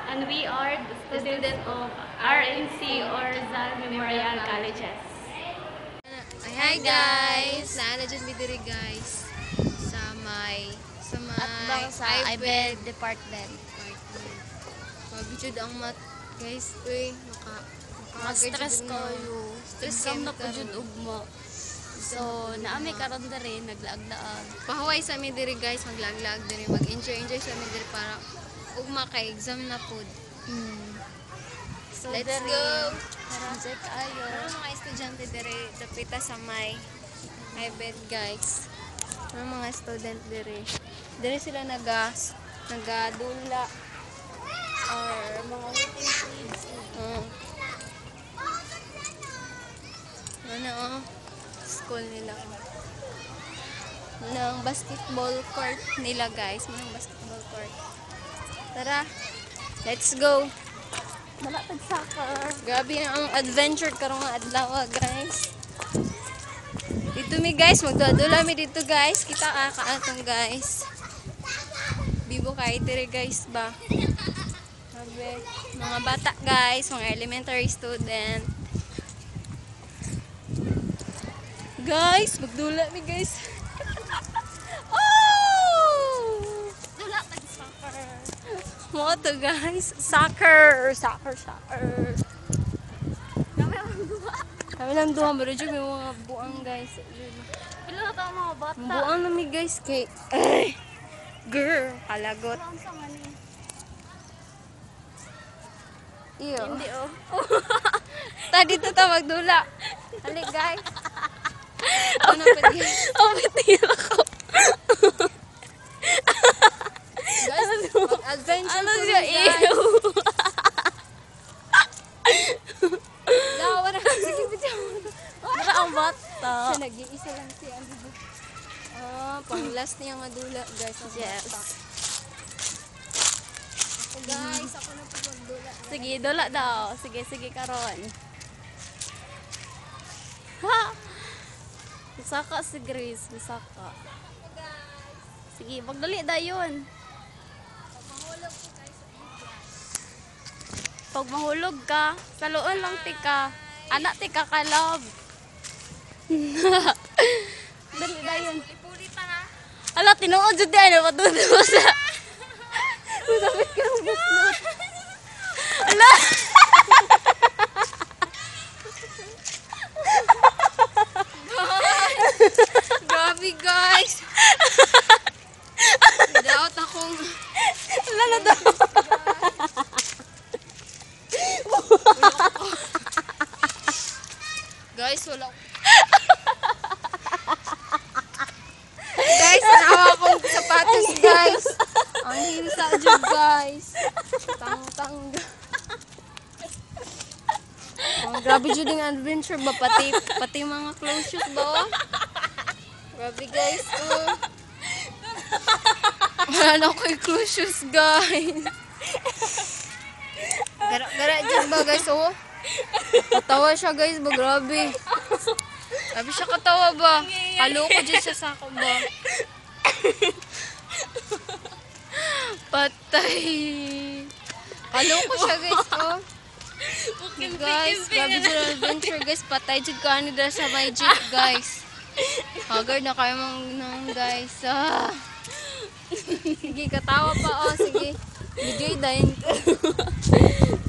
and we are the students of RNC or Rizal Memorial Colleges. Hi guys! Naana dyan mi diri guys sa may Sa IBED Department. Mabijud ang mat guys, uy, Stress ko yung Stress kam na po jud ugma. So, naami karon diri naglaag-laag. pahuway sa mi diri guys, maglag-lag diri, mag-enjoy sa mi diri para ugma kay exam na pod. So, Let's diri, go! enjoy kayo. Pero mga estudyante diri dapita sa may IBED guys. Pero mga student diri. Diri sila nagadula or mga waiting kids. Ano school nila. Ng basketball court nila guys. Mga basketball court. Tara, let's go! Malapit soccer. Grabe ang adventure karong nga adlaw guys. Dito mi guys, magdadula mi dito guys. Kita kaatong guys. Bibo kay dire guys ba. Grabe. Mga bata guys, mga elementary student. Guys, magdula mi guys. Oh! Dula tag soccer. Mo to guys, soccer. Kami lang duha, pero dyan may mga buang guys. Pila na tayo mga bata. Buang na mi guys kay... Ay! Girl, kalagot. Ang sa mani. Iyo. Hindi oh. Ta dito ta magdula. Hali guys. Ano pa di? Oh, pati ako. Guys, mag-adventure Ano kami, siya? guys. Ew. Dawa na. Sige, bitaw. Para ang bata. Siya nag-iisa lang siya. Pang last niya madula, guys. Ang Yes. bata. Ako guys, ako na po magdula. Sige, dula daw. Sige karon. Ha! Misaka si Grace, misaka. Sige, magdali dayon. Pag mahulog ka, sa loon lang tika. Anak tika ka love. Dali dayon. Ipulitan na. Ala, tinuod jud di ano patudo sa. Masabit ka ng buslot. Ala. Grabe guys. Daot akong... Ala na daw. Guys, wala ko. Guys, nahawa akong sapatos, guys. Ang hirisa dyan, guys. Tang-tang. Oh, grabe dyan yung adventure ba? Pati mga clothes shoes ba? Oh? Grabe, guys. Oh. Wala na ako yung clothes shoes, guys. Gara dyan ba, guys? Oh. Katawa siya guys ba, grabe. Grabe siya katawa ba. Kaloko dyan siya sa ako ba. Patay. Kaloko siya guys, oh. Guys, grabe dyan ang adventure guys. Patay dyan ka ano dyan sa may jeep guys. Haggard na kayo nang guys. Ah. Sige, katawa pa oh. Sige. Video din.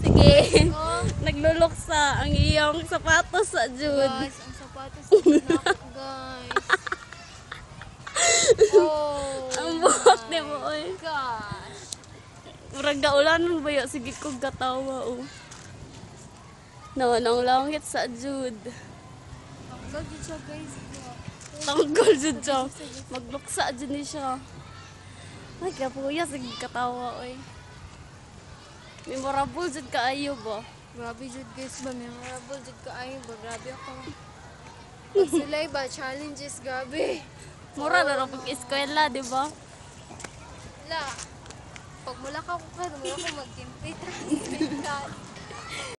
Sige. Oh. Nagluluksa ang iyong sapatos sa Jude. Guys, ang sapatos na ako, guys. Oh, Ang buhok ni mo oy. gosh. Murag daulanan ba yun? Sige kong katawa oh. Naman ang langit sa Jude. Tanggal din siya, guys. Tanggol Jude siya. Magluksa dyan ni siya. Ay, kaya po yan. Sige katawa oy. Memorable Jude kaayo ba? Grabe jud guys ba, memorable jud kaayo ba, grabe ako. Pag sila ba challenges, grabe. Mura na rin pag-eskwela, di ba? La. Pag mula ka ko mula ko mag-compete.